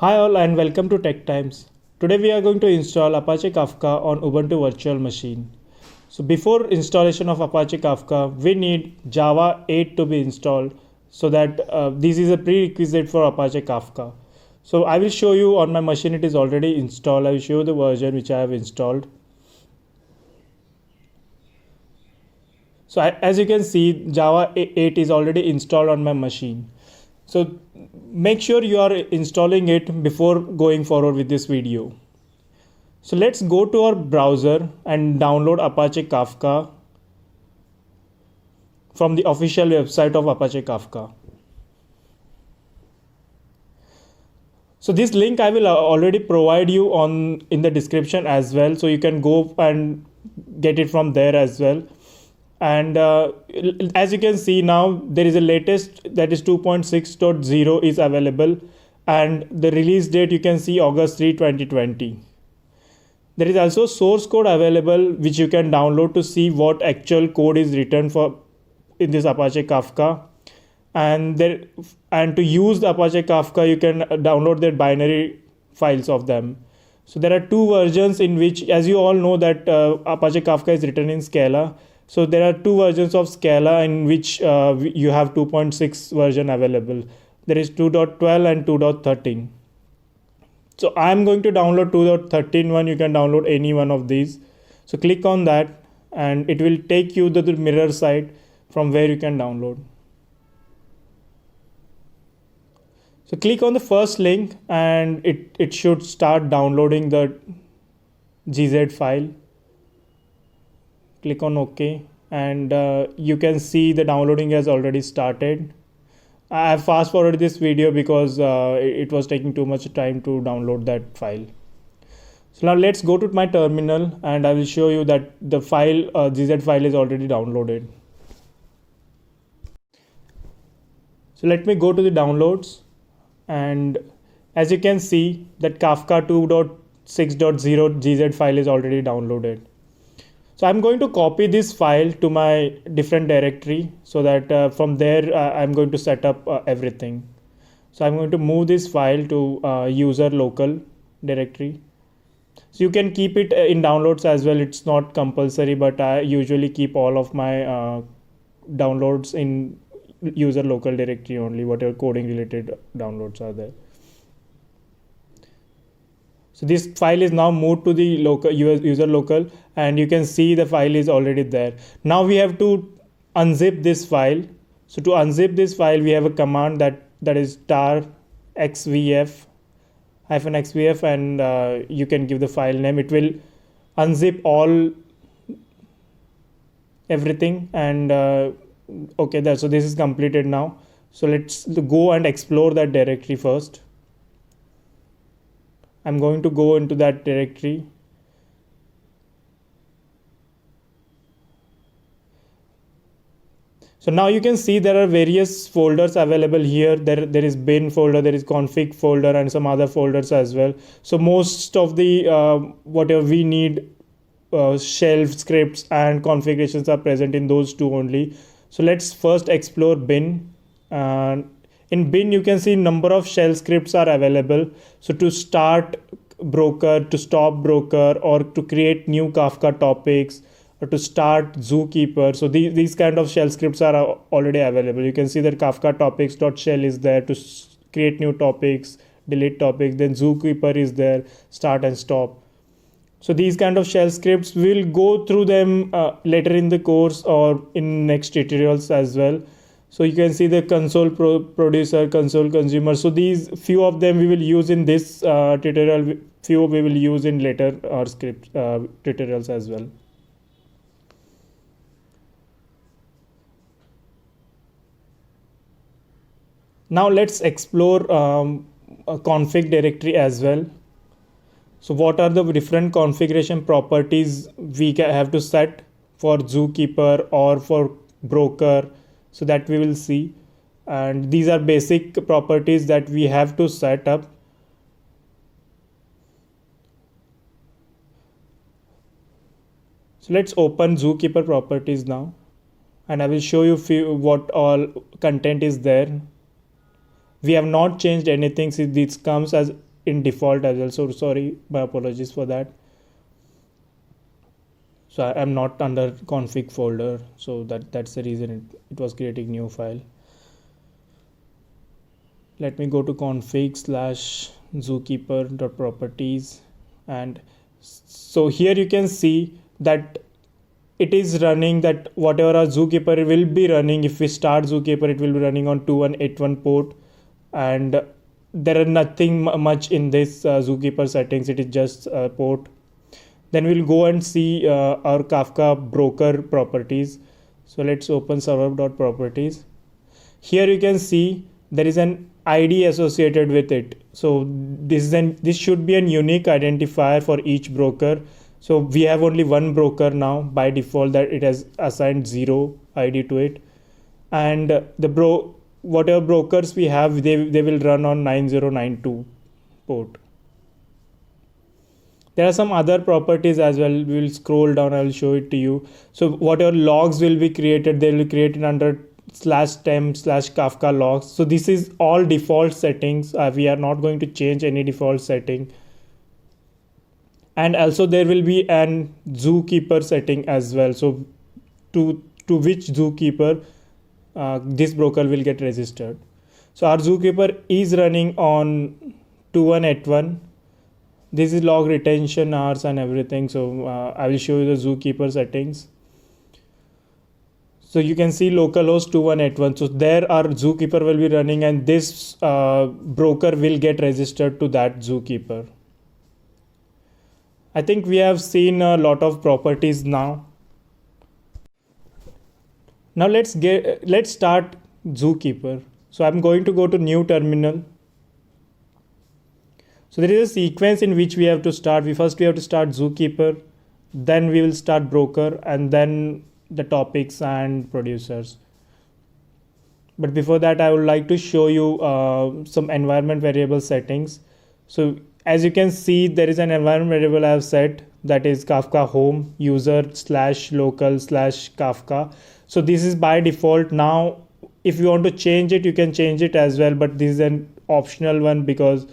Hi all and welcome to Tech Times. Today we are going to install Apache Kafka on Ubuntu Virtual Machine. So before installation of Apache Kafka, we need Java 8 to be installed so that this is a prerequisite for Apache Kafka. So I will show you on my machine it is already installed. I will show you the version which I have installed. So as you can see, Java 8 is already installed on my machine. So make sure you are installing it before going forward with this video. So let's go to our browser and download Apache Kafka from the official website of Apache Kafka. So this link I will already provide you in the description as well, so you can go and get it from there as well. And as you can see now, there is a latest that is 2.6.0 is available, and the release date you can see August 3 2020. There is also source code available which you can download to see what actual code is written for in this Apache Kafka. And to use the Apache Kafka, you can download their binary files of them. So there are two versions in which, as you all know, that Apache Kafka is written in Scala. So there are two versions of Scala in which you have 2.6 version available. There is 2.12 and 2.13. So I'm going to download 2.13 one. You can download any one of these. So click on that and it will take you to the mirror site from where you can download. So click on the first link and it should start downloading the GZ file. Click on OK and you can see the downloading has already started. I have fast forwarded this video because it was taking too much time to download that file. So now let's go to my terminal and I will show you that the file GZ file is already downloaded. So let me go to the downloads, and as you can see that Kafka 2.6.0 GZ file is already downloaded. So I'm going to copy this file to my different directory so that from there I'm going to set up everything. So I'm going to move this file to user local directory. So you can keep it in downloads as well. It's not compulsory, but I usually keep all of my downloads in user local directory only, whatever coding related downloads are there. So this file is now moved to the local user local, and you can see the file is already there. Now we have to unzip this file. So to unzip this file, we have a command that is tar xvf -xvf, and you can give the file name. It will unzip everything, and okay, so this is completed now. So let's go and explore that directory first. I'm going to go into that directory. So now you can see there are various folders available here. There is bin folder, there is config folder, and some other folders as well. So most of the whatever we need, shell scripts and configurations are present in those two only. So let's first explore bin. In bin you can see number of shell scripts are available. So to start broker, to stop broker, or to create new Kafka topics, or to start zookeeper. So these kind of shell scripts are already available. You can see that Kafka topics.shell is there to create new topics, delete topics. Then zookeeper is there, start and stop. So these kind of shell scripts, we'll go through them later in the course or in next tutorials as well. So you can see the console producer, console consumer. So these few of them we will use in this tutorial, few we will use in later script tutorials as well. Now let's explore a config directory as well. So what are the different configuration properties we have to set for zookeeper or for broker? So that we will see, and these are basic properties that we have to set up. So let's open zookeeper properties now, and I will show you what all content is there. We have not changed anything since this comes as in default as well. So sorry, my apologies for that. So I'm not under config folder, so that's the reason it was creating new file. Let me go to config / zookeeper.properties, and so here you can see that it is running that whatever our zookeeper will be running. If we start zookeeper, it will be running on 2181 port, and there are nothing much in this zookeeper settings. It is just a port. Then we'll go and see our Kafka broker properties. So let's open server.properties. Here you can see there is an ID associated with it. So this should be a unique identifier for each broker. So we have only one broker now by default, that it has assigned 0 ID to it. And whatever brokers we have, they will run on 9092 port. There are some other properties as well. We will scroll down, I will show it to you. So whatever logs will be created, they will be created under /temp/Kafka logs. So this is all default settings. We are not going to change any default setting. And also there will be an zookeeper setting as well. So to which zookeeper this broker will get registered. So our zookeeper is running on 2181. This is log retention hours and everything. So I will show you the zookeeper settings. So you can see localhost 2181. So there our zookeeper will be running, and this broker will get registered to that zookeeper. I think we have seen a lot of properties now. Now let's start zookeeper. So I'm going to go to new terminal. So there is a sequence in which we have to start. First we have to start zookeeper, then we will start broker, and then the topics and producers. But before that, I would like to show you some environment variable settings. So as you can see, there is an environment variable I have set, that is Kafka home user /local/Kafka. So this is by default. Now if you want to change it, you can change it as well, but this is an optional one because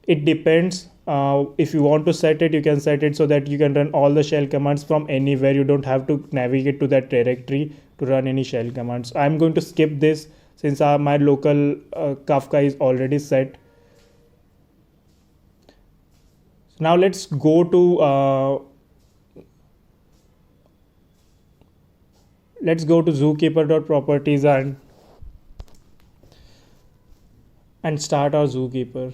it depends. If you want to set it, you can set it so that you can run all the shell commands from anywhere. You don't have to navigate to that directory to run any shell commands. I'm going to skip this since my local Kafka is already set. So now let's go to zookeeper.properties and start our zookeeper.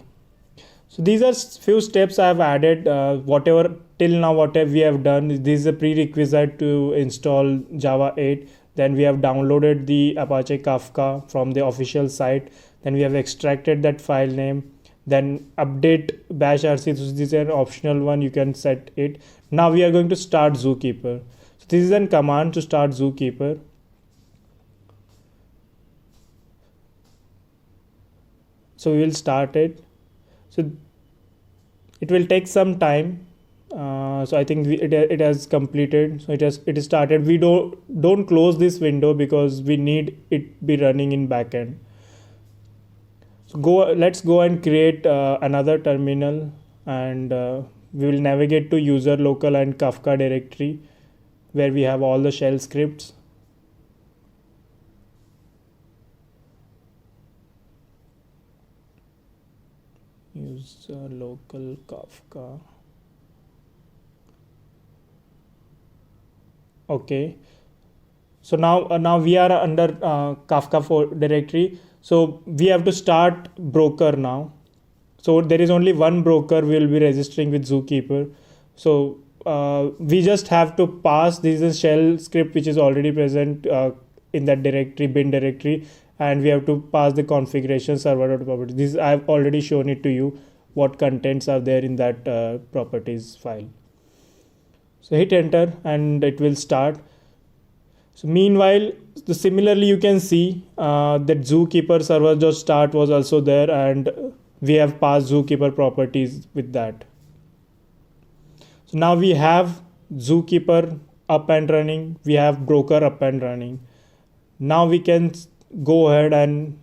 So these are few steps I have added. Whatever we have done, this is a prerequisite to install Java 8. Then we have downloaded the Apache Kafka from the official site. Then we have extracted that file name. Then update bash rc. So this is an optional one, you can set it. Now we are going to start zookeeper. So this is a command to start zookeeper. So we will start it. So it will take some time. So I think it has completed. So it is started. We don't close this window because we need it be running in backend. So let's go and create another terminal, and we will navigate to user local and Kafka directory where we have all the shell scripts. User local Kafka. Okay. So now we are under Kafka directory. So we have to start broker now. So there is only one broker we will be registering with zookeeper. So we just have to pass, this is a shell script which is already present in that directory, bin directory, and we have to pass the configuration server.properties. This I've already shown it to you, what contents are there in that properties file. So hit enter and it will start. So meanwhile, similarly you can see that zookeeper server.start was also there, and we have passed zookeeper properties with that. So now we have zookeeper up and running, we have broker up and running. Now we can go ahead and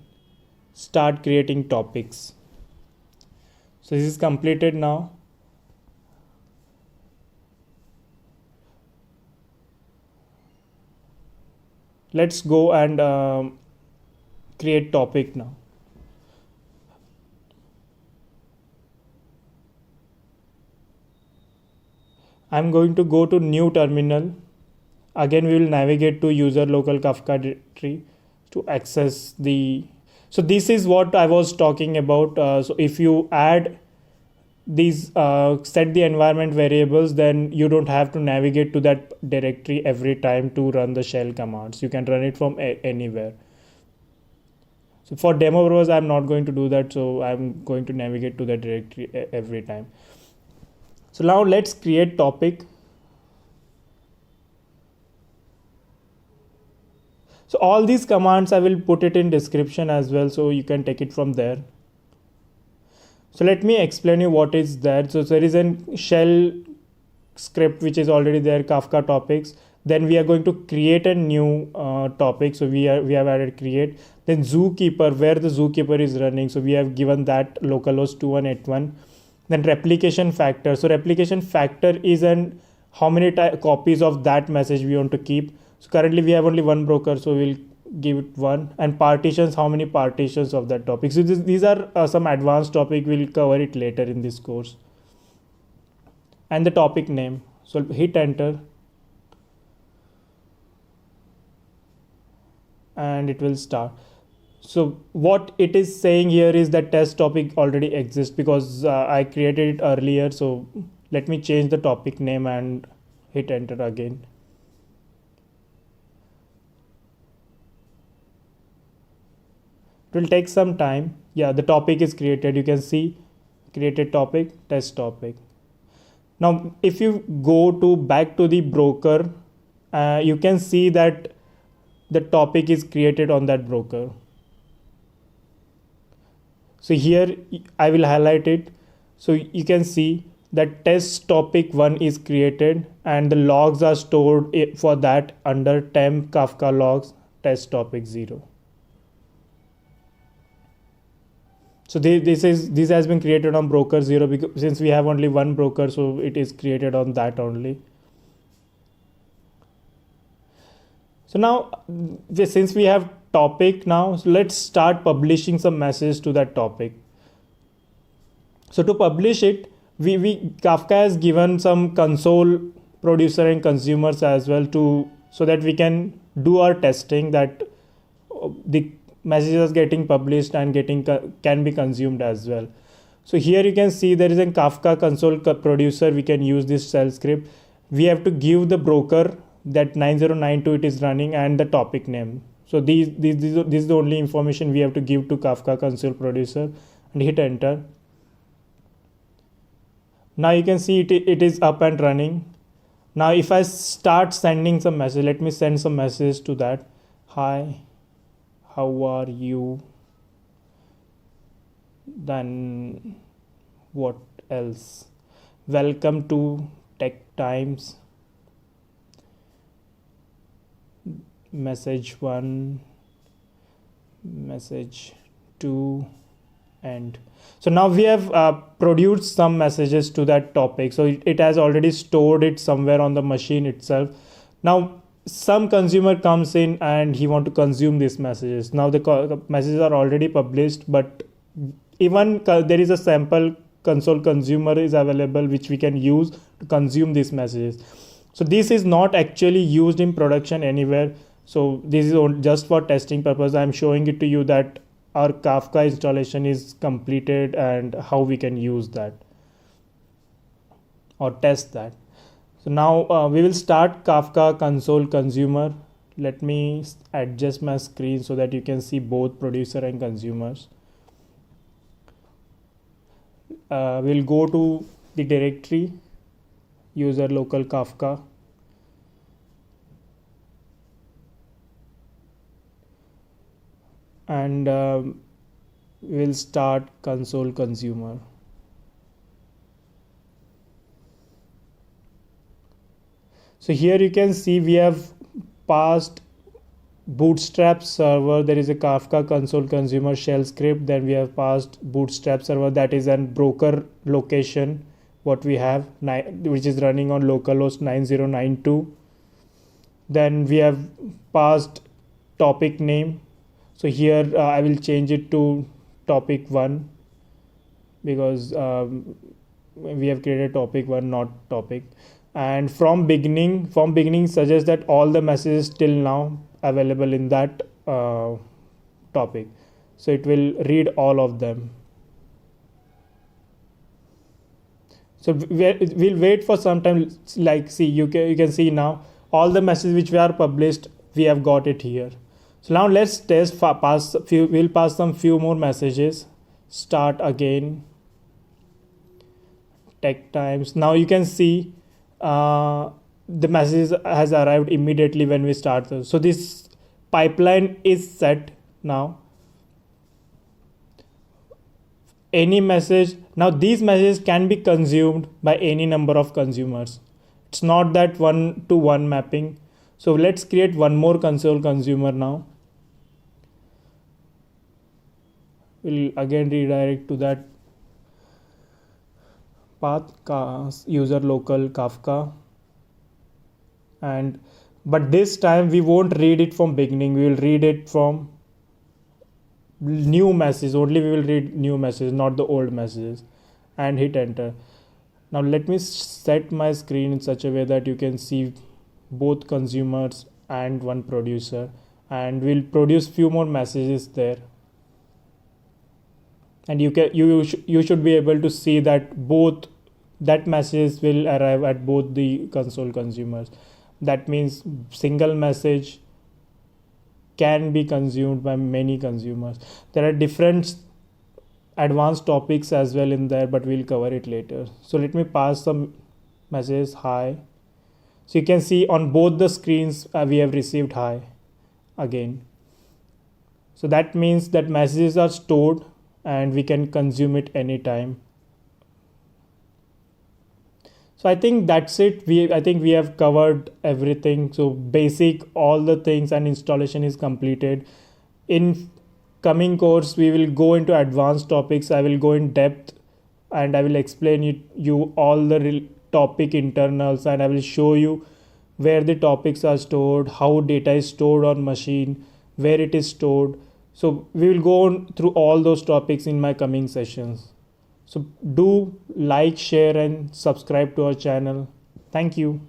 start creating topics. So this is completed now. Let's go and create topic now. I'm going to go to new terminal. Again, we will navigate to user local Kafka directory to access the. So this is what I was talking about. So if you add these set the environment variables, then you don't have to navigate to that directory every time to run the shell commands. You can run it from anywhere. So for demo purpose, I'm not going to do that. So I'm going to navigate to the directory every time. So now let's create topic. So all these commands I will put it in description as well, so you can take it from there. So let me explain you what is that. So there is a shell script which is already there, Kafka topics. Then we are going to create a new topic. So we have added create. Then zookeeper, where the zookeeper is running. So we have given that localhost 2181. Then replication factor. So replication factor is an how many copies of that message we want to keep. So currently we have only one broker, so we'll give it one. And partitions, how many partitions of that topic. So these are some advanced topic. We'll cover it later in this course. And the topic name. So hit enter. And it will start. So what it is saying here is that test topic already exists because I created it earlier. So let me change the topic name and hit enter again. It will take some time. Yeah, the topic is created. You can see created topic, test topic. Now if you go to back to the broker, you can see that the topic is created on that broker. So here I will highlight it. So you can see that test topic 1 is created and the logs are stored for that under temp Kafka logs test topic 0. So this has been created on broker 0 because since we have only one broker, so it is created on that only. So now since we have topic now, so let's start publishing some messages to that topic. So to publish it, we Kafka has given some console producer and consumers as well so that we can do our testing that the messages getting published and can be consumed as well. So here you can see there is a Kafka console producer. We can use this shell script. We have to give the broker that 9092 it is running and the topic name. So this is the only information we have to give to Kafka console producer and hit enter. Now you can see it is up and running. Now if I start sending some message, let me send some messages to that. Hi, how are you? Then what else? Welcome to Tech Times. Message 1, message 2, and so now we have produced some messages to that topic. So it has already stored it somewhere on the machine itself. Now some consumer comes in and he want to consume these messages. Now the messages are already published, but even there is a sample console consumer is available which we can use to consume these messages. So this is not actually used in production anywhere. So this is just for testing purpose. I'm showing it to you that our Kafka installation is completed and how we can use that or test that. So now we will start Kafka console consumer. Let me adjust my screen so that you can see both producer and consumers. We'll go to the directory user local Kafka. And we'll start console consumer. So here you can see we have passed Bootstrap server, there is a Kafka console consumer shell script. Then we have passed Bootstrap server, that is an broker location what we have, which is running on localhost 9092. Then we have passed topic name. So here I will change it to topic 1 because we have created topic 1, not topic. And from beginning suggests that all the messages till now available in that topic, so it will read all of them. So we'll wait for some time. Like, see, you can see now all the messages which were published, we have got it here. So now let's test, we'll pass some few more messages. Start again, tech times. Now you can see the message has arrived immediately when we start. So this pipeline is set now. Any message, now these messages can be consumed by any number of consumers. It's not that 1-to-1 mapping. So let's create one more console consumer now. We'll again redirect to that path, user local Kafka, and but this time we won't read it from beginning, we will read it from new message only. We will read new messages, not the old messages, and hit enter. Now let me set my screen in such a way that you can see both consumers and one producer, and we'll produce few more messages there. And you should be able to see that both that messages will arrive at both the console consumers. That means single message can be consumed by many consumers. There are different advanced topics as well in there, but we'll cover it later. So let me pass some messages hi. So you can see on both the screens we have received hi again. So that means that messages are stored and we can consume it anytime. So I think that's it. I think we have covered everything. So basic, all the things, and installation is completed. In coming course, we will go into advanced topics. I will go in depth and I will explain you all the topic internals, and I will show you where the topics are stored, how data is stored on machine, where it is stored. So we will go on through all those topics in my coming sessions. So do like, share and subscribe to our channel. Thank you.